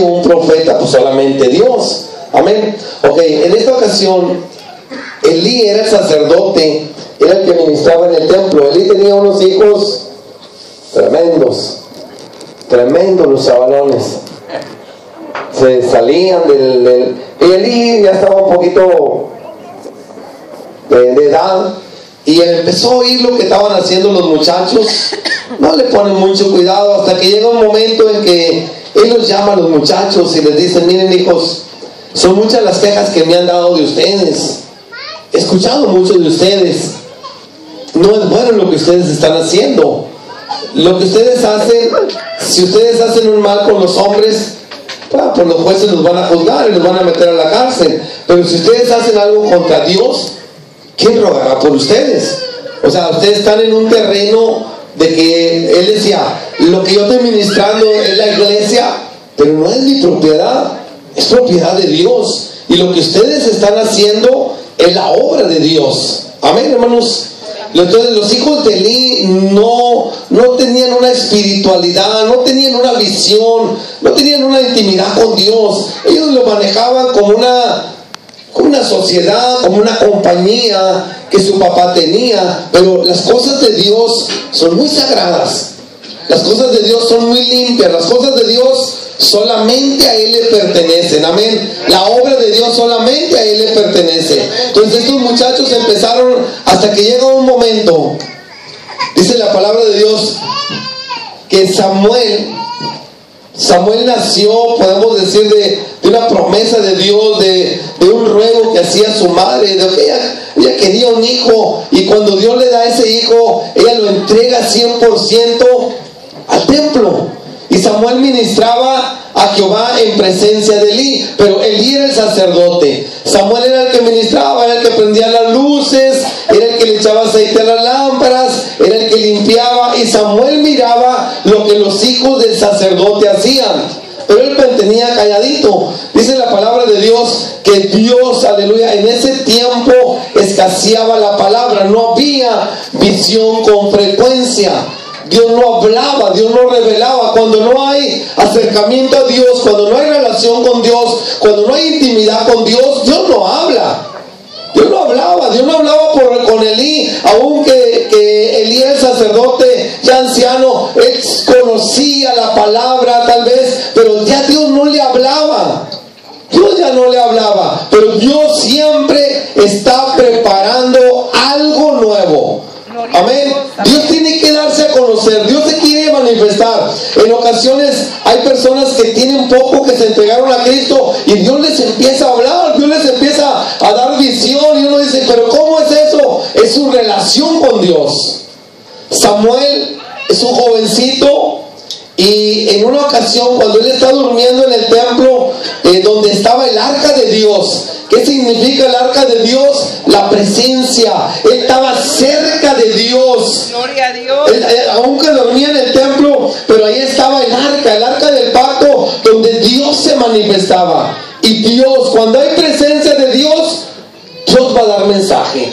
un profeta? Pues solamente Dios. Amén. Ok, en esta ocasión, Elí era el sacerdote, era el que ministraba en el templo. Elí tenía unos hijos tremendos los chavalones. Se salían y Elí ya estaba un poquito de edad, y él empezó a oír lo que estaban haciendo los muchachos. No le ponen mucho cuidado, hasta que llega un momento en que él los llama a los muchachos y les dice: miren, hijos, son muchas las quejas que me han dado de ustedes, he escuchado mucho de ustedes, no es bueno lo que ustedes están haciendo. Lo que ustedes hacen, si ustedes hacen un mal con los hombres, pues los jueces los van a juzgar y los van a meter a la cárcel. Pero si ustedes hacen algo contra Dios, ¿quién rogará por ustedes? O sea, ustedes están en un terreno de que él decía: lo que yo estoy ministrando es la iglesia, pero no es mi propiedad, es propiedad de Dios. Y lo que ustedes están haciendo es la obra de Dios. Amén, hermanos. Entonces los hijos de Elí no tenían una espiritualidad, no tenían una visión, no tenían una intimidad con Dios. Ellos lo manejaban como una sociedad, como una compañía que su papá tenía. Pero las cosas de Dios son muy sagradas, las cosas de Dios son muy limpias, las cosas de Dios solamente a Él le pertenecen. Amén. La obra de Dios solamente a Él le pertenece. Entonces estos muchachos empezaron, hasta que llega un momento, dice la palabra de Dios, que Samuel nació, podemos decir, de una promesa de Dios, de un ruego que hacía su madre, de que ella quería un hijo, y cuando Dios le da ese hijo, ella lo entrega 100% al templo. Y Samuel ministraba a Jehová en presencia de Elí, pero Elí era el sacerdote. Samuel era el que ministraba, era el que prendía las luces, era el que le echaba aceite a las lámparas, era el que limpiaba, y Samuel miraba lo que los hijos del sacerdote hacían, pero él mantenía calladito. Dice la palabra de Dios que Dios, aleluya, en ese tiempo escaseaba la palabra, no había visión con frecuencia. Dios no hablaba, Dios no revelaba. Cuando no hay acercamiento a Dios, cuando no hay relación con Dios, cuando no hay intimidad con Dios, Dios no habla. Dios no hablaba con Elí, aunque Elí era el sacerdote ya anciano, él conocía la palabra tal vez, pero ya Dios no le hablaba. Dios ya no le hablaba, pero Dios siempre está preparando algo nuevo. Amén. Dios tiene que darse a conocer, Dios se quiere manifestar. En ocasiones hay personas que tienen poco, que se entregaron a Cristo, y Dios les empieza a hablar, Dios les empieza a dar visión, y uno dice: pero ¿cómo es eso? Es su relación con Dios. Samuel es un jovencito, y en una ocasión, cuando él está durmiendo en el templo, donde estaba el arca de Dios. ¿Qué significa el arca de Dios? La presencia. Él estaba cerca de Dios. Gloria a Dios. Aunque dormía en el templo, pero ahí estaba el arca del pacto, donde Dios se manifestaba. Y Dios, cuando hay presencia de Dios, Dios va a dar mensaje.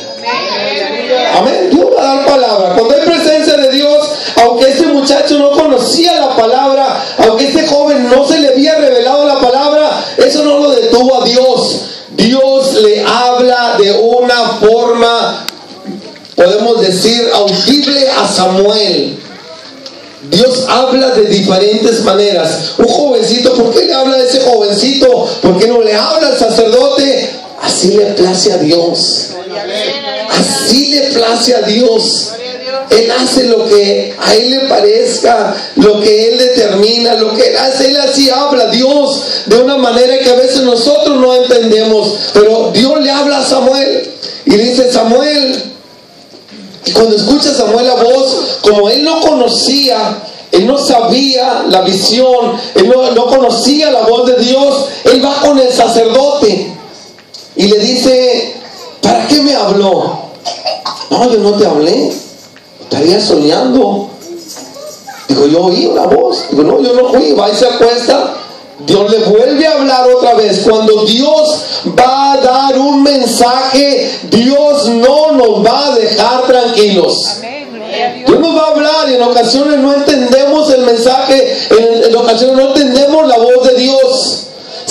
Amén. Dios va a dar palabra. Cuando hay presencia de Dios, aunque este muchacho no conocía la palabra, aunque este joven no se le había revelado la palabra, eso no lo detuvo a Dios. Dios le habla de una forma, podemos decir, audible a Samuel. Dios habla de diferentes maneras. Un jovencito, ¿por qué le habla a ese jovencito? ¿Por qué no le habla al sacerdote? Así le place a Dios. Así le place a Dios. Él hace lo que a Él le parezca, lo que Él determina, lo que Él hace. Él así habla, Dios, de una manera que a veces nosotros no entendemos. Pero Dios le habla a Samuel y le dice: Samuel. Y cuando escucha Samuel la voz, como él no conocía, él no sabía la visión, él no conocía la voz de Dios, él va con el sacerdote y le dice: ¿para qué me habló? No, yo no te hablé, estaría soñando. Digo, yo oí una voz. Digo, no, yo no fui. Va y se acuesta. Dios le vuelve a hablar otra vez. Cuando Dios va a dar un mensaje, Dios no nos va a dejar tranquilos. Dios nos va a hablar, y en ocasiones no entendemos el mensaje, en ocasiones no entendemos la voz de Dios.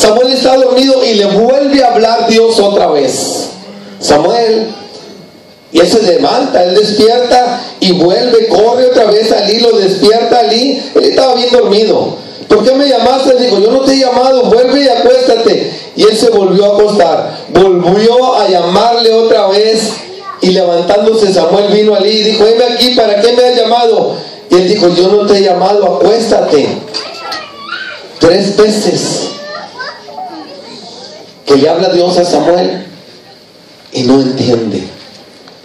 Samuel está dormido y le vuelve a hablar Dios otra vez. Samuel, y él se levanta, él despierta y vuelve, corre otra vez a Elí, lo despierta a Elí. Él estaba bien dormido. ¿Por qué me llamaste? Él dijo, yo no te he llamado, vuelve y acuéstate. Y él se volvió a acostar, volvió a llamarle otra vez. Y levantándose Samuel vino a Elí y dijo, heme aquí, ¿para qué me has llamado? Y él dijo, yo no te he llamado, acuéstate. 3 veces que le habla Dios a Samuel y no entiende.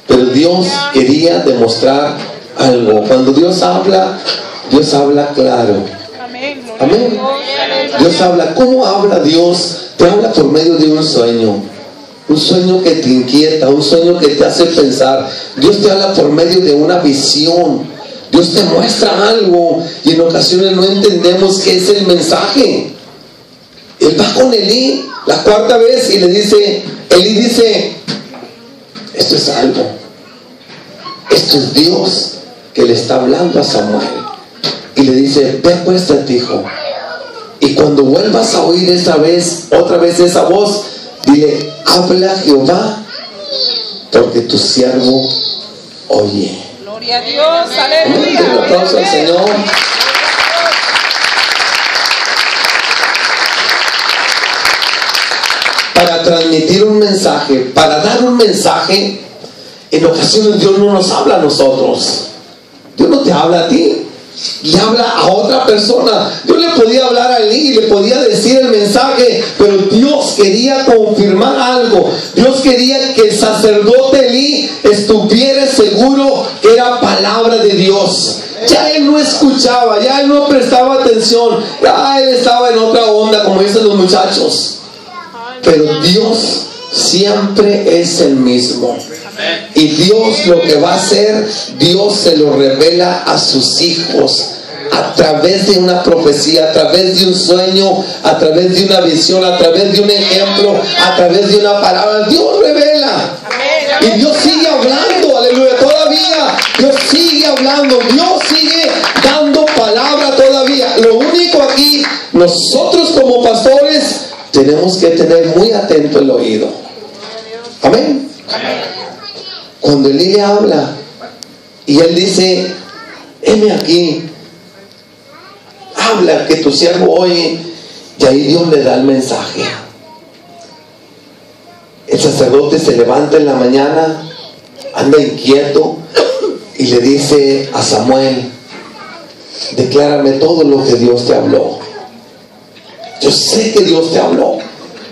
Pero Dios quería demostrar algo. Cuando Dios habla claro. Amén. Dios habla. ¿Cómo habla Dios? Te habla por medio de un sueño. Un sueño que te inquieta, un sueño que te hace pensar. Dios te habla por medio de una visión. Dios te muestra algo y en ocasiones no entendemos qué es el mensaje. Él va con Elí la 4ª vez y le dice, Elí dice, esto es algo. Esto es Dios que le está hablando a Samuel. Y le dice, ve, acuéstate, hijo. Y cuando vuelvas a oír otra vez esa voz, dile, habla Jehová, porque tu siervo oye. Gloria a Dios, aleluya. Un aplauso al Señor. Para transmitir un mensaje, para dar un mensaje, en ocasiones Dios no nos habla a nosotros. Dios no te habla a ti, le habla a otra persona. Dios le podía hablar a Elí y le podía decir el mensaje, pero Dios quería confirmar algo. Dios quería que el sacerdote Elí estuviera seguro que era palabra de Dios. Ya él no escuchaba, ya él no prestaba atención, ya él estaba en otra onda, como dicen los muchachos. Pero Dios siempre es el mismo. Y Dios lo que va a hacer, Dios se lo revela a sus hijos a través de una profecía, a través de un sueño, a través de una visión, a través de un ejemplo, a través de una palabra. Dios revela. Y Dios sigue hablando, aleluya, todavía. Dios sigue hablando, Dios sigue dando palabra todavía. Lo único aquí, nosotros como pastores tenemos que tener muy atento el oído. Amén. Cuando Elí le habla y él dice, heme aquí, habla que tu siervo oye, y ahí Dios le da el mensaje. El sacerdote se levanta en la mañana, anda inquieto y le dice a Samuel, declárame todo lo que Dios te habló. Yo sé que Dios te habló,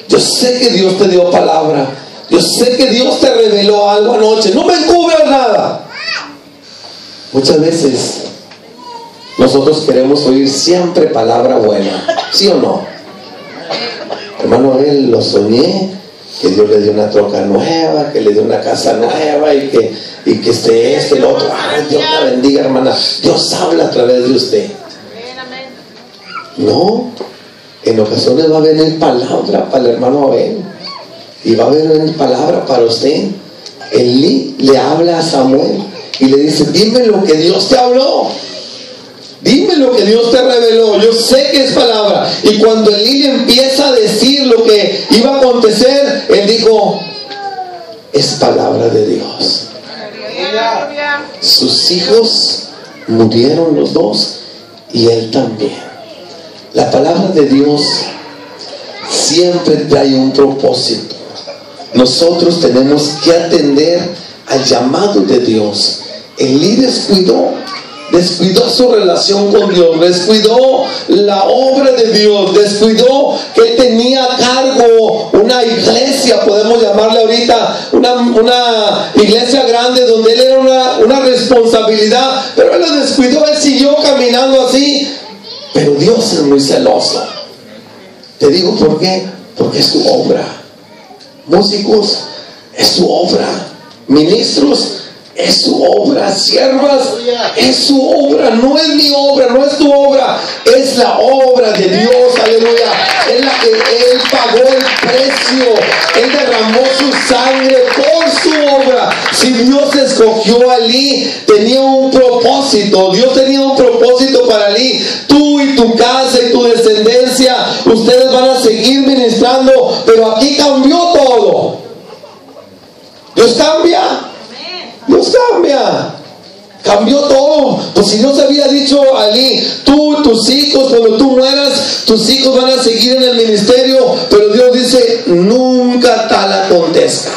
yo sé que Dios te dio palabra, yo sé que Dios te reveló algo anoche, no me encubras nada. Muchas veces nosotros queremos oír siempre palabra buena, ¿sí o no? Hermano Abel, lo soñé, que Dios le dio una troca nueva, que le dio una casa nueva y que esto y lo otro. Ay, Dios la bendiga, hermana. Dios habla a través de usted. No, en ocasiones va a venir palabra para el hermano Abel y va a venir palabra para usted. Elí le habla a Samuel y le dice, dime lo que Dios te habló, dime lo que Dios te reveló, yo sé que es palabra. Y cuando Elí le empieza a decir lo que iba a acontecer, él dijo, es palabra de Dios. Sus hijos murieron los dos y él también. La palabra de Dios siempre trae un propósito. Nosotros tenemos que atender al llamado de Dios. Elí descuidó su relación con Dios, descuidó la obra de Dios, descuidó que él tenía a cargo una iglesia, podemos llamarle ahorita una iglesia grande donde él era una responsabilidad, pero él lo descuidó, él siguió caminando así. Pero Dios es muy celoso. Te digo por qué, porque es su obra. Músicos, es su obra. Ministros, es su obra. Siervas, es su obra. No es mi obra, no es tu obra, es la obra de Dios. Aleluya. Es la que Él pagó el precio. Él derramó su sangre por su obra. Si Dios escogió a Elí, tenía un propósito. Dios tenía un propósito para Elí. Tú y tu casa y tu descendencia, ustedes van a seguirme ministrando, pero aquí cambió todo. Dios cambia. Dios cambia. Cambió todo. Pues si Dios había dicho a Elí, tú, tus hijos, cuando tú mueras, tus hijos van a seguir en el ministerio, pero Dios dice, nunca tal acontezca.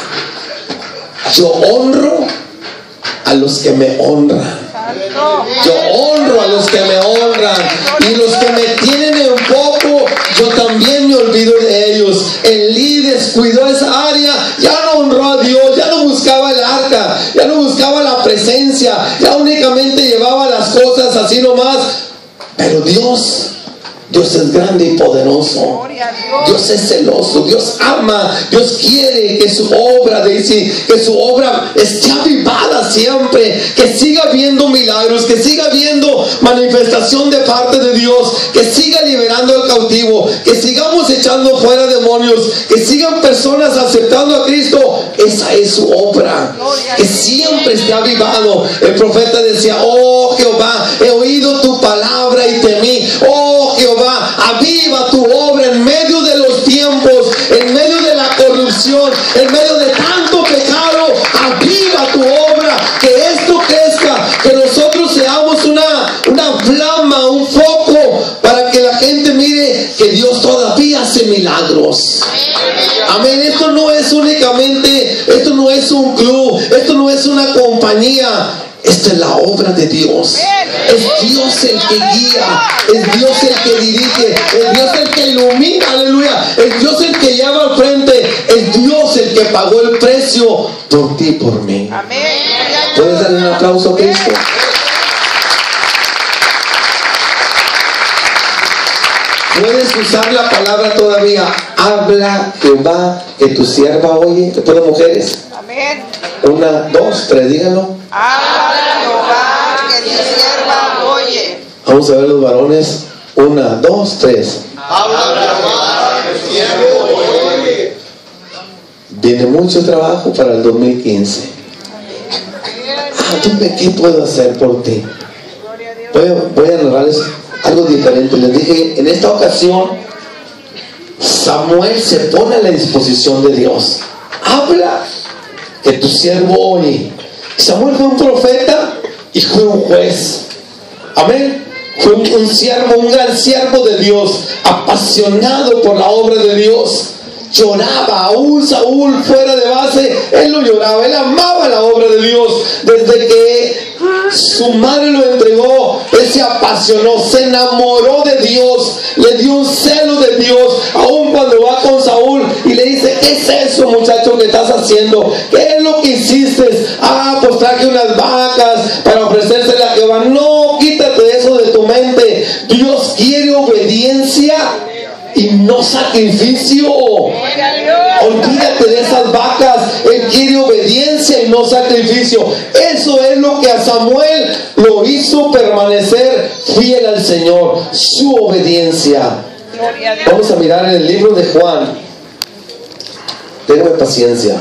Yo honro a los que me honran. Yo honro a los que me honran, y los que me tienen en poco, yo también me olvido de ellos. Elí descuidó esa área, ya no honró a Dios, ya no buscaba el arca, ya no buscaba la presencia, ya únicamente llevaba las cosas así nomás. Pero Dios es grande y poderoso. Dios es celoso, Dios ama, Dios quiere que su obra, dice, que su obra esté avivada siempre, que siga habiendo milagros, que siga habiendo manifestación de parte de Dios, que siga liberando al cautivo, que sigamos echando fuera demonios, que sigan personas aceptando a Cristo. Esa es su obra, que siempre esté avivado. El profeta decía, oh Jehová, he oído tu palabra y temí. Oh Jehová, aviva tu obra en medio de los tiempos, en medio de la corrupción, en medio de tanto pecado. Aviva tu obra, que esto crezca, que nosotros seamos una flama, un foco, para que la gente mire que Dios todavía hace milagros. Amén. Esto no es únicamente, esto no es un club, esto no es una compañía. Esta es la obra de Dios. Es Dios el que guía, es Dios el que dirige, es Dios el que ilumina, aleluya. Es Dios el que lleva al frente, es Dios el que pagó el precio por ti y por mí. ¿Puedes darle un aplauso a Cristo? Puedes usar la palabra todavía. Habla Jehová, que tu sierva oye. Después las mujeres. Amén. 1, 2, 3, díganlo. Habla Jehová, que tu sierva oye. Vamos a ver los varones. 1, 2, 3. Habla Jehová, que tu sierva oye. Viene mucho trabajo para el 2015. Dime qué puedo hacer por ti. Voy a narrarles algo diferente. Les dije, en esta ocasión Samuel se pone a la disposición de Dios. Habla, que tu siervo oye. Samuel fue un profeta y fue un juez. Amén. Fue un siervo, un gran siervo de Dios, apasionado por la obra de Dios. Lloraba, aún Saúl fuera de base, él lo lloraba, él amaba la obra de Dios. Desde que su madre lo entregó, él se apasionó, se enamoró de Dios, le dio un celo de Dios. Aún cuando va con Saúl y le dice, ¿qué es eso, muchacho, que estás haciendo? ¿Qué es lo que hiciste? Pues traje unas vacas para ofrecérselas a Jehová. No, quítate eso de tu mente. Dios quiere obediencia y no sacrificio. Olvídate de esas vacas. Él quiere obediencia y no sacrificio. Eso es lo que a Samuel lo hizo permanecer fiel al Señor, su obediencia. Vamos a mirar en el libro de Juan. Tenme paciencia.